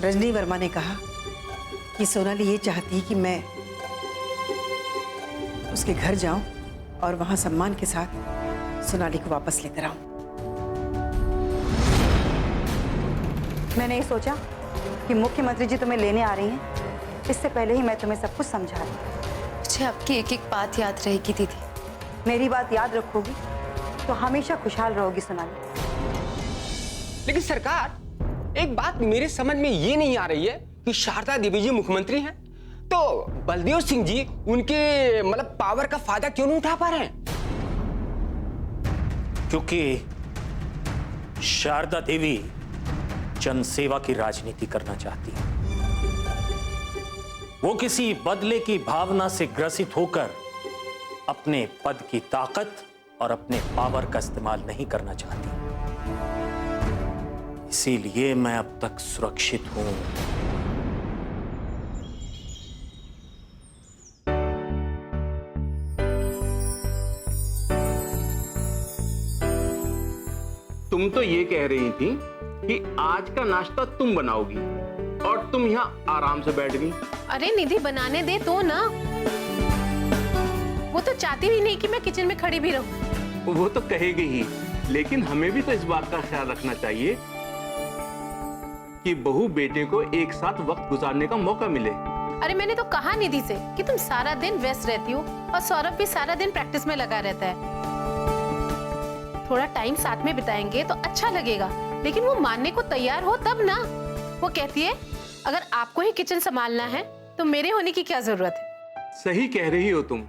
रजनी वर्मा ने कहा कि सोनाली ये चाहती है कि मैं उसके घर जाऊं और वहां सम्मान के साथ सोनाली को वापस लेकर आऊं। मैंने ये सोचा कि मुख्यमंत्री जी तुम्हें लेने आ रही हैं, इससे पहले ही मैं तुम्हें सब कुछ समझा रही हूँ। मुझे आपकी एक एक बात याद रहेगी दीदी। मेरी बात याद रखोगी तो हमेशा खुशहाल रहोगी सोनाली। लेकिन सरकार, एक बात मेरे समझ में ये नहीं आ रही है कि शारदा देवी जी मुख्यमंत्री हैं, तो बलदेव सिंह जी उनके मतलब पावर का फायदा क्यों नहीं उठा पा रहे हैं? क्योंकि शारदा देवी जनसेवा की राजनीति करना चाहती है। वो किसी बदले की भावना से ग्रसित होकर अपने पद की ताकत और अपने पावर का इस्तेमाल नहीं करना चाहती। इसीलिए मैं अब तक सुरक्षित हूं। तुम तो ये कह रही थी कि आज का नाश्ता तुम बनाओगी और तुम यहाँ आराम से बैठ गई। अरे निधि बनाने दे तो ना, वो तो चाहती भी नहीं कि मैं किचन में खड़ी भी रहूं। वो तो कहेगी ही, लेकिन हमें भी तो इस बात का ख्याल रखना चाहिए कि बहू बेटे को एक साथ वक्त गुजारने का मौका मिले। अरे मैंने तो कहा निधि से कि तुम सारा दिन व्यस्त रहती हो और सौरभ भी सारा दिन प्रैक्टिस में लगा रहता है। थोड़ा टाइम साथ में बिताएंगे तो अच्छा लगेगा, लेकिन वो मानने को तैयार हो तब ना। वो कहती है अगर आपको ही किचन संभालना है तो मेरे होने की क्या जरूरत है। सही कह रही हो तुम।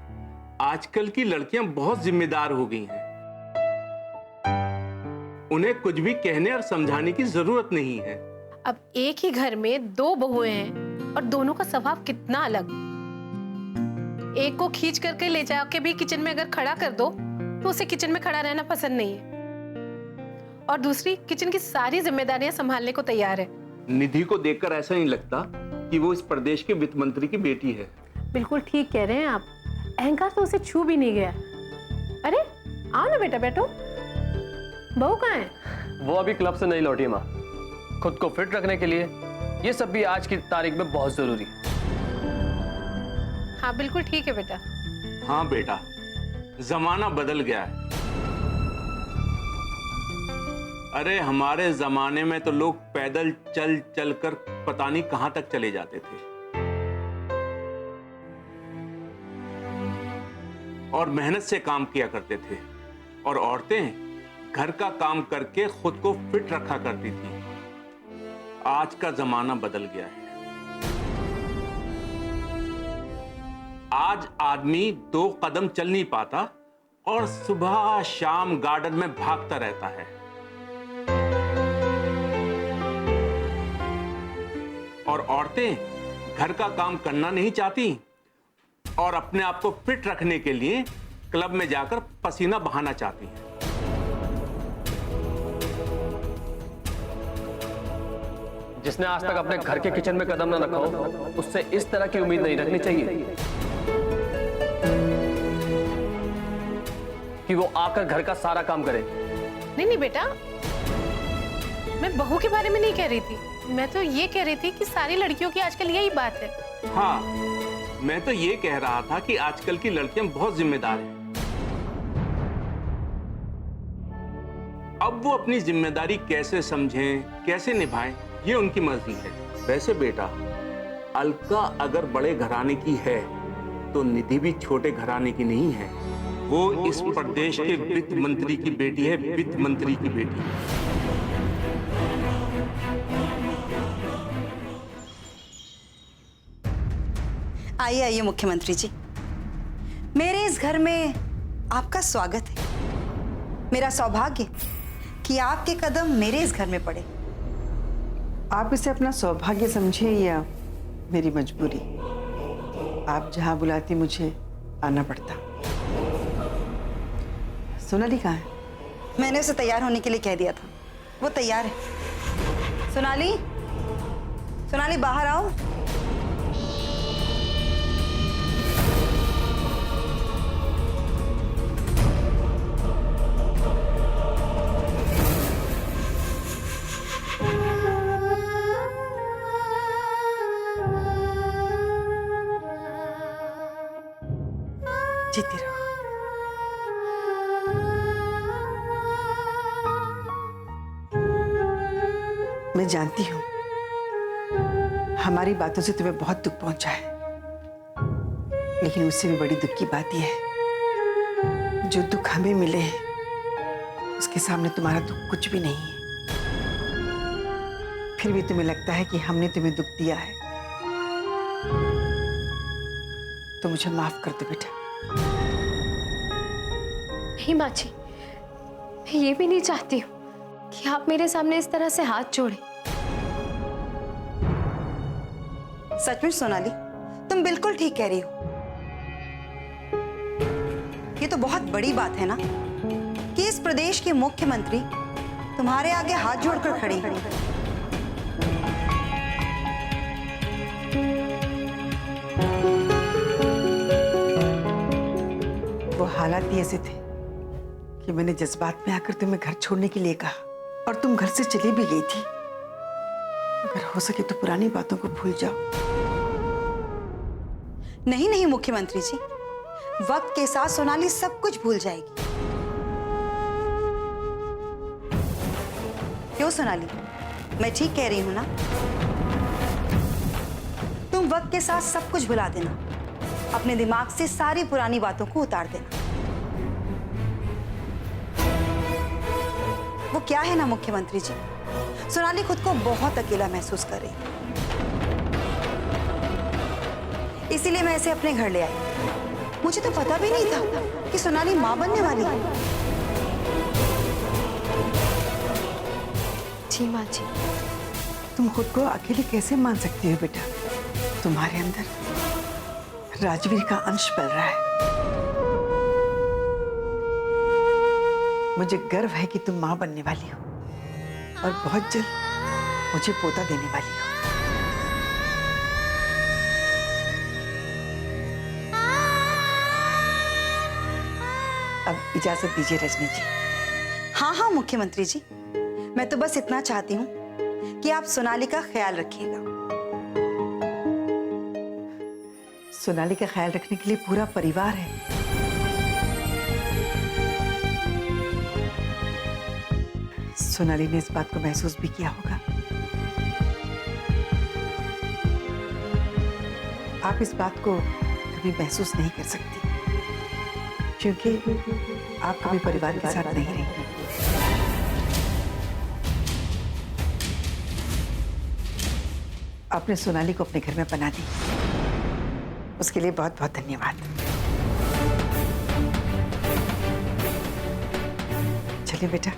आजकल की लड़कियां बहुत जिम्मेदार हो गई हैं। उन्हें कुछ भी कहने और समझाने की जरूरत नहीं है। अब एक ही घर में दो बहुएं हैं और दोनों का स्वभाव कितना अलग। एक को खींच करके ले जाके भी किचन में अगर खड़ा कर दो तो उसे किचन में खड़ा रहना पसंद नहीं है, और दूसरी किचन की सारी जिम्मेदारियां संभालने को तैयार है। निधि को देखकर ऐसा नहीं लगता कि वो इस प्रदेश के वित्त मंत्री की बेटी है। बिल्कुल ठीक कह रहे हैं आप। अहंकार तो उसे छू भी नहीं गया। अरे आओ ना बेटा, बैठो। बहू कहाँ है? वो अभी क्लब से नहीं लौटी माँ। खुद को फिट रखने के लिए ये सब भी आज की तारीख में बहुत जरूरी है। हाँ बिल्कुल ठीक है बेटा। हाँ बेटा, जमाना बदल गया है। अरे हमारे जमाने में तो लोग पैदल चल चल कर पता नहीं कहां तक चले जाते थे, और मेहनत से काम किया करते थे, और औरतें घर का काम करके खुद को फिट रखा करती थी। आज का जमाना बदल गया है। आज आदमी 2 कदम चल नहीं पाता और सुबह शाम गार्डन में भागता रहता है। और औरतें घर का काम करना नहीं चाहती और अपने आप को फिट रखने के लिए क्लब में जाकर पसीना बहाना चाहती हैं। जिसने आज तक अपने घर के किचन में कदम न रखा हो, उससे इस तरह की उम्मीद नहीं रखनी चाहिए कि वो आकर घर का सारा काम करे। नहीं नहीं बेटा, मैं बहू के बारे में नहीं कह रही थी। मैं तो ये कह रही थी कि सारी लड़कियों की आजकल यही बात है। हाँ, मैं तो ये कह रहा था कि आजकल की लड़कियां बहुत जिम्मेदार हैं। अब वो अपनी जिम्मेदारी कैसे समझें, कैसे निभाएं, ये उनकी मर्जी है। वैसे बेटा, अलका अगर बड़े घराने की है तो निधि भी छोटे घराने की नहीं है। वो इस प्रदेश के वित्त मंत्री की बेटी है, वित्त मंत्री की बेटी। आइए आइए मुख्यमंत्री जी, मेरे इस घर में आपका स्वागत है। मेरा सौभाग्य कि आपके कदम मेरे इस घर में पड़े। आप इसे अपना सौभाग्य समझे या मेरी मजबूरी। आप जहां बुलाती मुझे आना पड़ता। सोनाली कहाँ है? मैंने उसे तैयार होने के लिए कह दिया था, वो तैयार है। सोनाली, सोनाली बाहर आओ। जीती रहो। मैं जानती हूं हमारी बातों से तुम्हें बहुत दुख पहुंचा है, लेकिन उससे भी बड़ी दुख की बात यह है जो दुख हमें मिले हैं उसके सामने तुम्हारा दुख कुछ भी नहीं है। फिर भी तुम्हें लगता है कि हमने तुम्हें दुख दिया है, तो मुझे माफ कर दो बेटा। नहीं माँ जी, मैं ये भी नहीं चाहती हूँ कि आप मेरे सामने इस तरह से हाथ जोड़ें। सचमुच सोनाली, तुम बिल्कुल ठीक कह रही हो। ये तो बहुत बड़ी बात है ना कि इस प्रदेश के मुख्यमंत्री तुम्हारे आगे हाथ जोड़कर खड़ी हैं। वो हालात ही ऐसे थे कि मैंने जज्बात में आकर तुम्हें घर छोड़ने के लिए कहा और तुम घर से चली भी गई थी। अगर हो सके तो पुरानी बातों को भूल जाओ। नहीं नहीं मुख्यमंत्री जी, वक्त के साथ सोनाली सब कुछ भूल जाएगी। क्यों सोनाली, मैं ठीक कह रही हूं ना? तुम वक्त के साथ सब कुछ भुला देना, अपने दिमाग से सारी पुरानी बातों को उतार देना। वो क्या है ना मुख्यमंत्री जी, सोनाली खुद को बहुत अकेला महसूस कर रही है, इसीलिए मैं इसे अपने घर ले आई। मुझे तो पता भी नहीं था कि सोनाली मां बनने वाली है। जी माँ जी। तुम खुद को अकेले कैसे मान सकती हो बेटा? तुम्हारे अंदर राजवीर का अंश पल रहा है। मुझे गर्व है कि तुम मां बनने वाली हो और बहुत जल्द मुझे पोता देने वाली हो। अब इजाजत दीजिए रजनी जी। हाँ हाँ मुख्यमंत्री जी, मैं तो बस इतना चाहती हूँ कि आप सोनाली का ख्याल रखिएगा। सोनाली का ख्याल रखने के लिए पूरा परिवार है। सोनाली ने इस बात को महसूस भी किया होगा। आप इस बात को कभी महसूस नहीं कर सकती क्योंकि आप कभी परिवार के साथ नहीं रही। आपने सोनाली को अपने घर में बना दी, उसके लिए बहुत बहुत धन्यवाद। चलिए बेटा।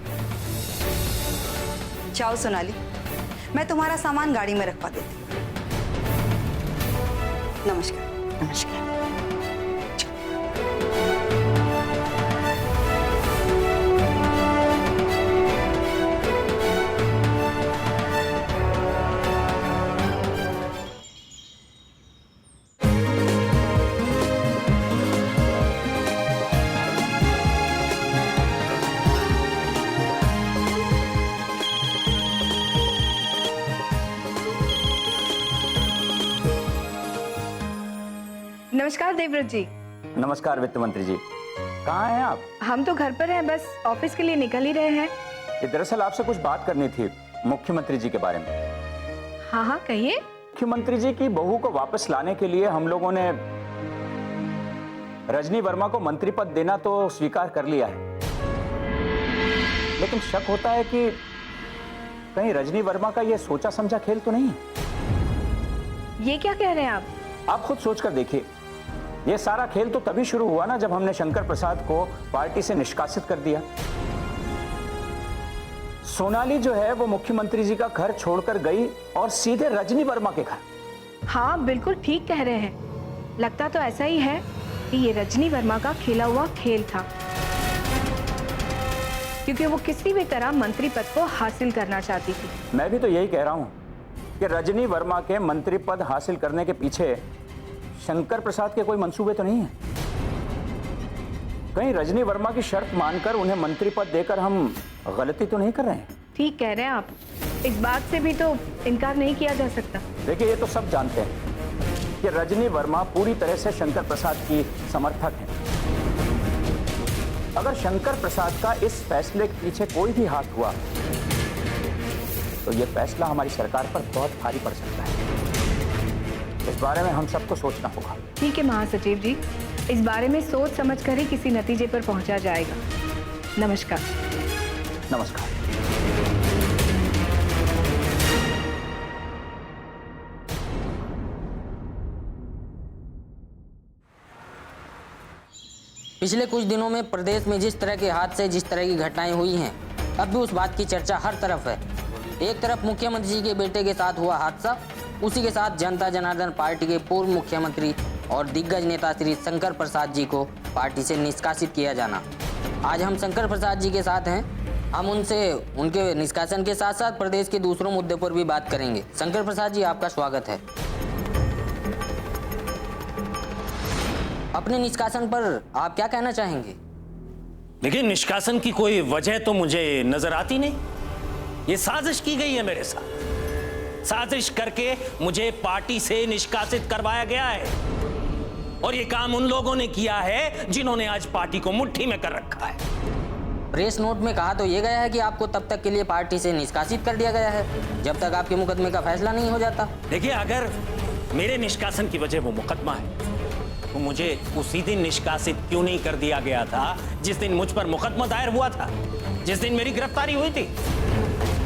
जाओ सोनाली, मैं तुम्हारा सामान गाड़ी में रखवा देती हूँ। नमस्कार। नमस्कार। नमस्कार देवव्रत जी। नमस्कार वित्त मंत्री जी, कहाँ हैं आप? हम तो घर पर हैं, बस ऑफिस के लिए निकल ही रहे हैं। ये दरअसल आपसे कुछ बात करनी थी मुख्यमंत्री जी के बारे में। हाँ हाँ कहिए। मुख्यमंत्री जी की बहू को वापस लाने के लिए हम लोगों ने रजनी वर्मा को मंत्री पद देना तो स्वीकार कर लिया है, लेकिन शक होता है कि कहीं रजनी वर्मा का ये सोचा समझा खेल तो नहीं है। ये क्या कह रहे हैं आप? आप खुद सोचकर देखिए, ये सारा खेल तो तभी शुरू हुआ ना जब हमने शंकर प्रसाद को पार्टी से निष्कासित कर दिया। सोनाली जो है वो मुख्यमंत्री जी का घर छोड़कर गई और सीधे रजनी वर्मा के घर। हाँ बिल्कुल ठीक कह रहे हैं। लगता तो ऐसा ही है कि ये रजनी वर्मा का खेला हुआ खेल था, क्योंकि वो किसी भी तरह मंत्री पद को हासिल करना चाहती थी। मैं भी तो यही कह रहा हूं कि रजनी वर्मा के मंत्री पद हासिल करने के पीछे शंकर प्रसाद के कोई मंसूबे तो नहीं है। कहीं रजनी वर्मा की शर्त मानकर उन्हें मंत्री पद देकर हम गलती तो नहीं कर रहे हैं? ठीक कह रहे हैं आप, इस बात से भी तो इनकार नहीं किया जा सकता। देखिए, ये तो सब जानते हैं कि रजनी वर्मा पूरी तरह से शंकर प्रसाद की समर्थक है। अगर शंकर प्रसाद का इस फैसले के पीछे कोई भी हाथ हुआ तो यह फैसला हमारी सरकार पर बहुत भारी पड़ सकता है। इस बारे में हम सबको सोचना होगा। ठीक है महासचिव जी, इस बारे में सोच समझकर ही किसी नतीजे पर पहुंचा जाएगा। नमस्कार। नमस्कार। पिछले कुछ दिनों में प्रदेश में जिस तरह के हादसे, जिस तरह की घटनाएं हुई हैं, अब भी उस बात की चर्चा हर तरफ है। एक तरफ मुख्यमंत्री जी के बेटे के साथ हुआ हादसा, उसी के साथ जनता जनार्दन पार्टी के पूर्व मुख्यमंत्री और दिग्गज नेता श्री शंकर प्रसाद जी को पार्टी से निष्कासित किया जाना। आज हम शंकर प्रसाद जी के साथ हैं। हम उनसे उनके निष्कासन के साथ साथ प्रदेश के दूसरों मुद्दों पर भी बात करेंगे। शंकर प्रसाद जी, आपका स्वागत है। अपने निष्कासन पर आप क्या कहना चाहेंगे? देखिए, निष्कासन की कोई वजह तो मुझे नजर आती नहीं। ये साजिश की गई है मेरे साथ। साजिश करके मुझे पार्टी से निष्कासित करवाया गया है और ये काम उन लोगों ने किया है जिन्होंने आज पार्टी को मुट्ठी में कर रखा है। प्रेस नोट में कहा तो ये गया है कि आपको तब तक के लिए पार्टी से निष्कासित कर दिया गया है जब तक आपके मुकदमे का फैसला नहीं हो जाता। देखिए, अगर मेरे निष्कासन की वजह वो मुकदमा है तो मुझे उसी दिन निष्कासित क्यों नहीं कर दिया गया था जिस दिन मुझ पर मुकदमा दायर हुआ था, जिस दिन मेरी गिरफ्तारी हुई थी।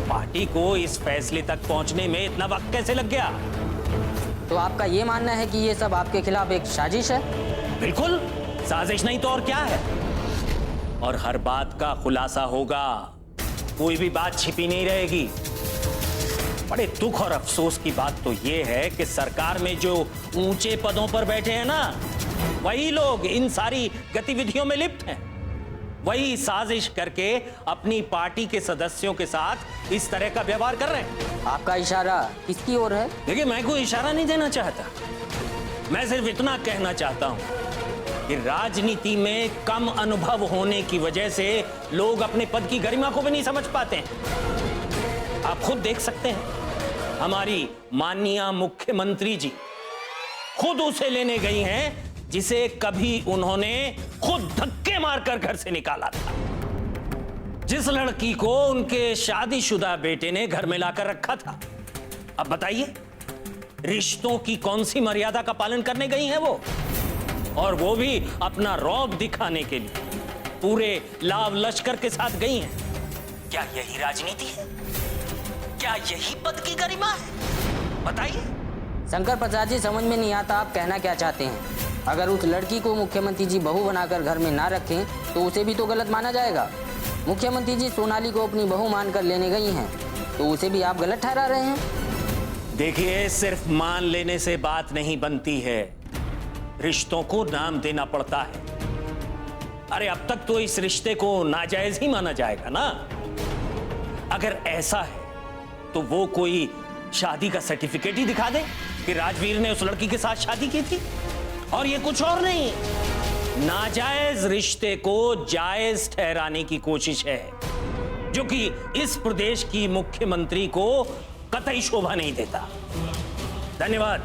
पार्टी को इस फैसले तक पहुंचने में इतना वक्त कैसे लग गया? तो आपका ये मानना है कि ये सब आपके खिलाफ एक साजिश है? बिल्कुल, साजिश नहीं तो और क्या है। और हर बात का खुलासा होगा, कोई भी बात छिपी नहीं रहेगी। बड़े दुख और अफसोस की बात तो ये है कि सरकार में जो ऊंचे पदों पर बैठे हैं ना, वही लोग इन सारी गतिविधियों में लिप्त हैं। वही साजिश करके अपनी पार्टी के सदस्यों के साथ इस तरह का व्यवहार कर रहे हैं। आपका इशारा किसकी ओर है? देखिए, मैं कोई इशारा नहीं देना चाहता। मैं सिर्फ इतना कहना चाहता हूं कि राजनीति में कम अनुभव होने की वजह से लोग अपने पद की गरिमा को भी नहीं समझ पाते हैं। आप खुद देख सकते हैं, हमारी माननीय मुख्यमंत्री जी खुद उसे लेने गई हैं जिसे कभी उन्होंने खुद धक्के मारकर घर से निकाला था। जिस लड़की को उनके शादीशुदा बेटे ने घर में लाकर रखा था। अब बताइए, रिश्तों की कौन सी मर्यादा का पालन करने गई हैं वो? और वो भी अपना रौब दिखाने के लिए पूरे लाव लश्कर के साथ गई हैं। क्या यही राजनीति है? क्या यही पद की गरिमा है? बताइए। शंकर प्रसाद जी, समझ में नहीं आता आप कहना क्या चाहते हैं। अगर उस लड़की को मुख्यमंत्री जी बहू बनाकर घर में ना रखें तो उसे भी तो गलत माना जाएगा। मुख्यमंत्री जी सोनाली को अपनी बहू मानकर लेने गई हैं तो उसे भी आप गलत ठहरा रहे हैं। देखिए, सिर्फ मान लेने से बात नहीं बनती है, रिश्तों को नाम देना पड़ता है। अरे अब तक तो इस रिश्ते को नाजायज ही माना जाएगा ना। अगर ऐसा है तो वो कोई शादी का सर्टिफिकेट ही दिखा दे कि राजवीर ने उस लड़की के साथ शादी की थी, और ये कुछ और नहीं, नाजायज रिश्ते को जायज ठहराने की कोशिश है, जो कि इस प्रदेश की मुख्यमंत्री को कतई शोभा नहीं देता। धन्यवाद।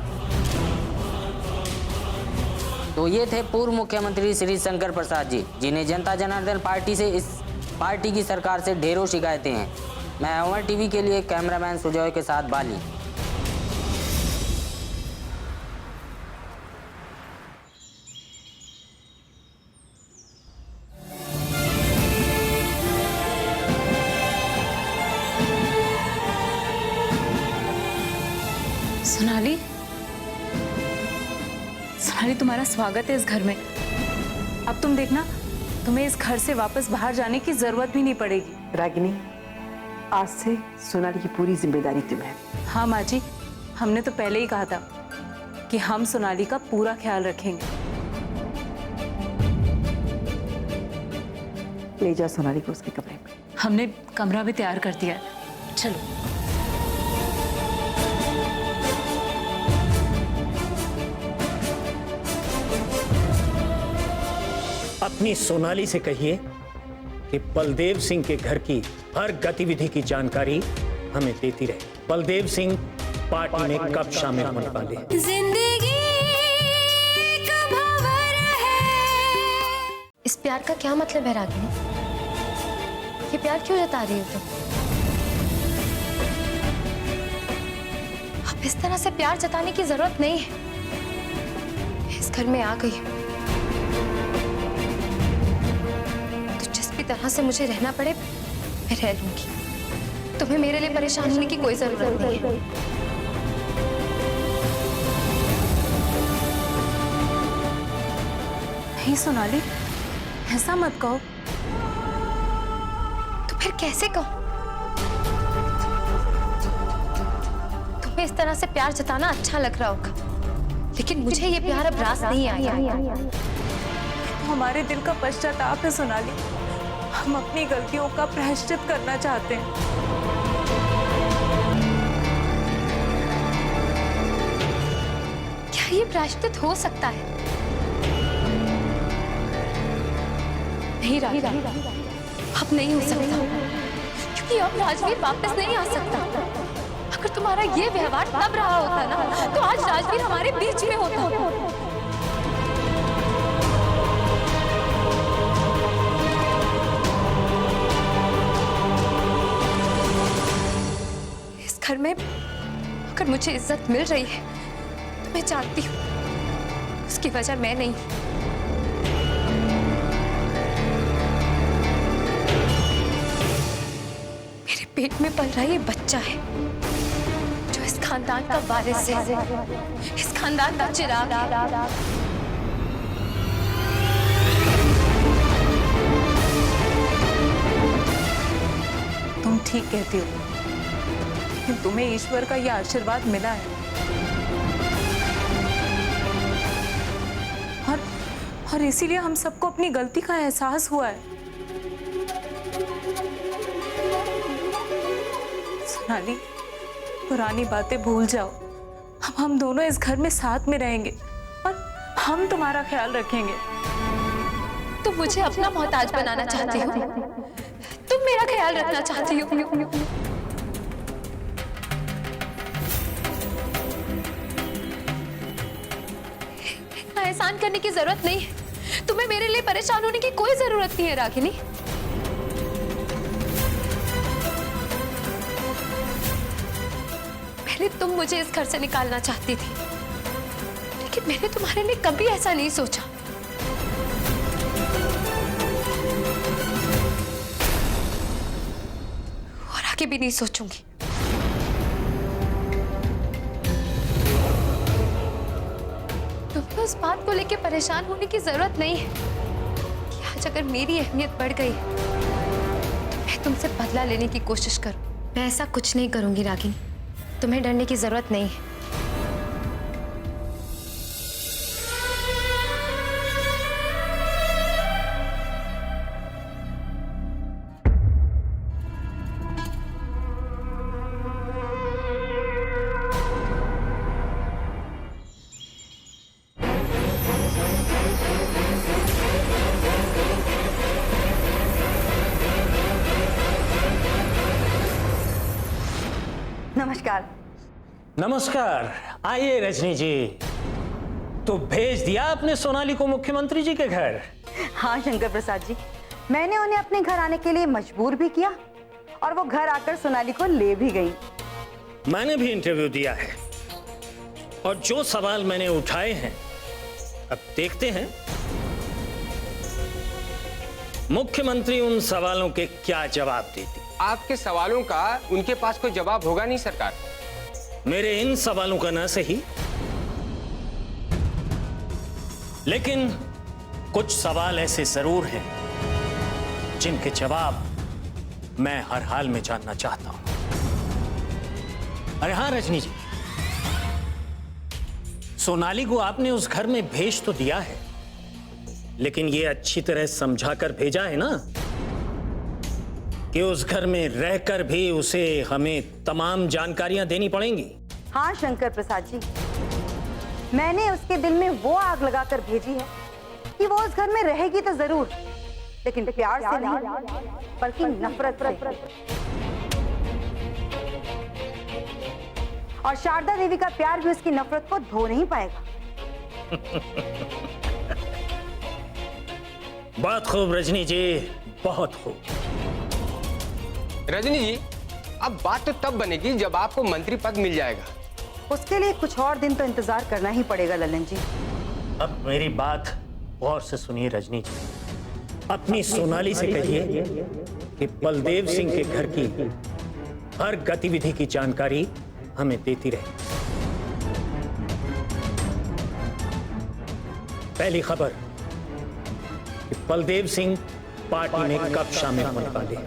तो ये थे पूर्व मुख्यमंत्री श्री शंकर प्रसाद जी, जिन्हें जनता जनार्दन पार्टी से इस पार्टी की सरकार से ढेरों शिकायतें हैं। मैं अमर टीवी के लिए कैमरामैन सुजॉय के साथ बाली। सोनाली, सोनाली, तुम्हारा स्वागत है इस घर में। अब तुम देखना, तुम्हें इस घर से वापस बाहर जाने की जरूरत भी नहीं पड़ेगी। रागिनी, आज से सोनाली की पूरी जिम्मेदारी तुम्हें है। हाँ माँ जी, हमने तो पहले ही कहा था कि हम सोनाली का पूरा ख्याल रखेंगे। ले जाओ सोनाली को उसके कमरे में। हमने कमरा भी तैयार कर दिया है, चलो। अपनी सोनाली से कहिए कि बलदेव सिंह के घर की हर गतिविधि की जानकारी हमें देती रहे। बलदेव सिंह पार्टी में कब शामिल होने वाले हैं? जिंदगी इस इस प्यार का क्या मतलब है रागिनी? ये प्यार क्यों जता रही हो तुम? अब इस तरह से प्यार जताने की जरूरत नहीं है। इस घर में आ गई तो जिस भी तरह से मुझे रहना पड़े मैं रह लूंगी। तुम्हें मेरे लिए परेशान होने की कोई जरूरत नहीं है। नहीं सोनाली, ऐसा मत कहो। तो फिर कैसे कहूं? तुम्हें इस तरह से प्यार जताना अच्छा लग रहा होगा, लेकिन मुझे ये प्यार अब रास नहीं आया। तो हमारे दिल का पश्चाताप है सोनाली। हम अपनी गलतियों का प्रायश्चित करना चाहते हैं। क्या ये प्रायश्चित हो सकता है? नहीं रागिनी, अब नहीं हो सकता, क्योंकि अब राजवीर वापस नहीं आ सकता। अगर तुम्हारा ये व्यवहार तब रहा होता ना, तो आज राजवीर हमारे बीच में होता। इस घर में अगर मुझे इज्जत मिल रही है तो मैं जानती हूँ उसकी वजह मैं नहीं। मेरे पेट में पल रहा ये बच्चा है जो इस खानदान का वारिस है, इस खानदान का चिराग है। तुम ठीक कहती हो, लेकिन तुम्हें ईश्वर का यह आशीर्वाद मिला है और इसीलिए हम सबको अपनी गलती का एहसास हुआ है। सोनाली, पुरानी बातें भूल जाओ। अब हम दोनों इस घर में साथ में रहेंगे और हम तुम्हारा ख्याल रखेंगे। तुम मुझे अपना मोहताज बनाना चाहती हो, तुम मेरा ख्याल रखना चाहती हो। इतना एहसान करने की जरूरत नहीं है। तुम्हें मेरे लिए परेशान होने की कोई जरूरत नहीं है रागिनी। पहले तुम मुझे इस घर से निकालना चाहती थी, लेकिन मैंने तुम्हारे लिए कभी ऐसा नहीं सोचा। और आगे भी नहीं सोचूंगी। तुम्हें उस बात को लेकर परेशान होने की जरूरत नहीं है कि आज अगर मेरी अहमियत बढ़ गई तो मैं तुमसे बदला लेने की कोशिश करूं। मैं ऐसा कुछ नहीं करूंगी रागिनी, तुम्हें डरने की जरूरत नहीं है। नमस्कार। नमस्कार। आइए रजनी जी। तो भेज दिया आपने सोनाली को मुख्यमंत्री जी के घर? हाँ शंकर प्रसाद जी, मैंने उन्हें अपने घर आने के लिए मजबूर भी किया और वो घर आकर सोनाली को ले भी गई। मैंने भी इंटरव्यू दिया है और जो सवाल मैंने उठाए हैं अब देखते हैं मुख्यमंत्री उन सवालों के क्या जवाब देती। आपके सवालों का उनके पास कोई जवाब होगा नहीं सरकार। मेरे इन सवालों का ना सही, लेकिन कुछ सवाल ऐसे जरूर हैं जिनके जवाब मैं हर हाल में जानना चाहता हूं। अरे हाँ रजनी जी, सोनाली को आपने उस घर में भेज तो दिया है, लेकिन ये अच्छी तरह समझाकर भेजा है ना कि उस घर में रहकर भी उसे हमें तमाम जानकारियां देनी पड़ेंगी। हाँ शंकर प्रसाद जी, मैंने उसके दिल में वो आग लगाकर भेजी है कि वो उस घर में रहेगी तो जरूर, लेकिन प्यार से नहीं बल्कि नफरत से। और शारदा देवी का प्यार भी उसकी नफरत को धो नहीं पाएगा। बहुत खूब रजनी जी, बहुत खूब। रजनी जी, अब बात तो तब बनेगी जब आपको मंत्री पद मिल जाएगा। उसके लिए कुछ और दिन तो इंतजार करना ही पड़ेगा ललन जी। अब मेरी बात गौर से सुनिए रजनी जी। अपनी सोनाली से कहिए कि बलदेव सिंह के घर की हर गतिविधि की जानकारी हमें देती रहे। पहली खबर कि बलदेव सिंह पार्टी में कब शामिल होने वाले हैं।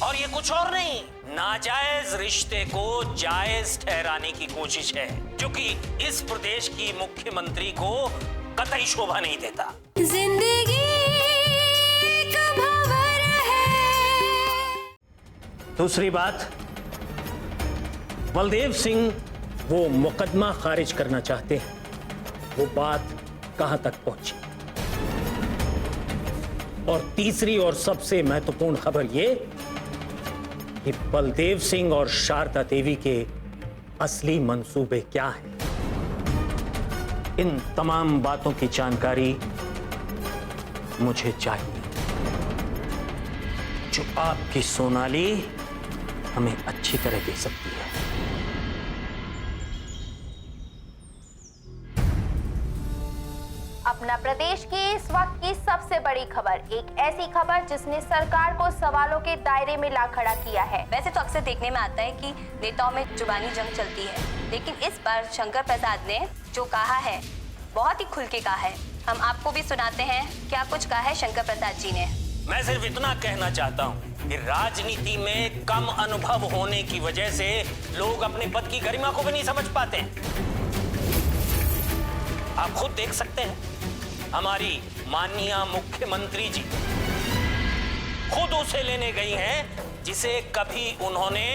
और ये कुछ और नहीं, नाजायज रिश्ते को जायज ठहराने की कोशिश है, जो कि इस प्रदेश की मुख्यमंत्री को कतई शोभा नहीं देता। जिंदगी का भंवर है। दूसरी बात, बलदेव सिंह वो मुकदमा खारिज करना चाहते हैं, वो बात कहां तक पहुंची। और तीसरी और सबसे महत्वपूर्ण खबर ये कि बलदेव सिंह और शारदा देवी के असली मंसूबे क्या हैं। इन तमाम बातों की जानकारी मुझे चाहिए, जो आपकी सोनाली हमें अच्छी तरह दे सकती है। अपना प्रदेश की इस वक्त की सबसे बड़ी खबर, एक ऐसी खबर जिसने सरकार को सवालों के दायरे में ला खड़ा किया है। वैसे तो अक्सर देखने में आता है कि नेताओं में जुबानी जंग चलती है, लेकिन इस बार शंकर प्रसाद ने जो कहा है बहुत ही खुल के कहा है। हम आपको भी सुनाते हैं क्या कुछ कहा है शंकर प्रसाद जी ने। मैं सिर्फ इतना कहना चाहता हूं कि राजनीति में कम अनुभव होने की वजह से लोग अपने पद की गरिमा को भी नहीं समझ पाते हैं। आप खुद देख सकते हैं, हमारी माननीय मुख्यमंत्री जी खुद उसे लेने गई हैं जिसे कभी उन्होंने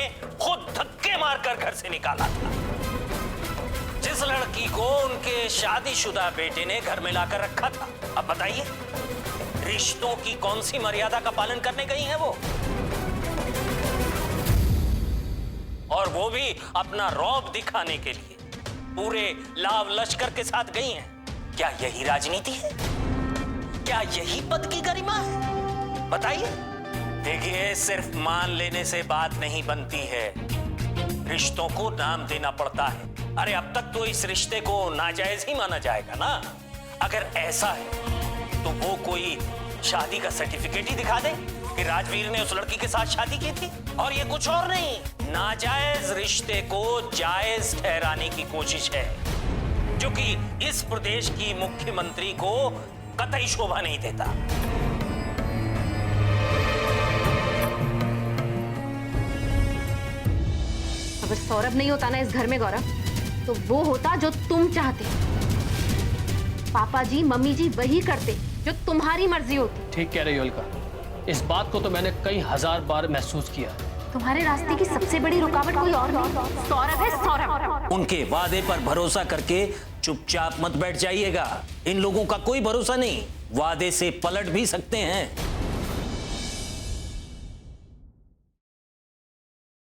खुद धक्के मारकर घर से निकाला था, जिस लड़की को उनके शादीशुदा बेटे ने घर में लाकर रखा था। अब बताइए, रिश्तों की कौन सी मर्यादा का पालन करने गई हैं वो, और वो भी अपना रौब दिखाने के लिए पूरे लाव लश्कर के साथ गई हैं। क्या यही राजनीति है? क्या यही पद की गरिमा है? बताइए। देखिए, सिर्फ मान लेने से बात नहीं बनती है, रिश्तों को नाम देना पड़ता है। अरे अब तक तो इस रिश्ते को नाजायज ही माना जाएगा ना। अगर ऐसा है तो वो कोई शादी का सर्टिफिकेट ही दिखा दे कि राजवीर ने उस लड़की के साथ शादी की थी। और ये कुछ और नहीं, नाजायज रिश्ते को जायज ठहराने की कोशिश है, जो कि इस प्रदेश की मुख्यमंत्री को कतई शोभा नहीं देता। अगर सौरभ नहीं होता ना इस घर में गौरव, तो वो होता जो तुम चाहते। पापा जी मम्मी जी वही करते जो तुम्हारी मर्जी होती। ठीक कह रही हो अलका, इस बात को तो मैंने कई हजार बार महसूस किया। तुम्हारे रास्ते की सबसे बड़ी रुकावट कोई और नहीं, सौरभ है, सौरभ। उनके वादे पर भरोसा करके चुपचाप मत बैठ जाइएगा। इन लोगों का कोई भरोसा नहीं, वादे से पलट भी सकते हैं।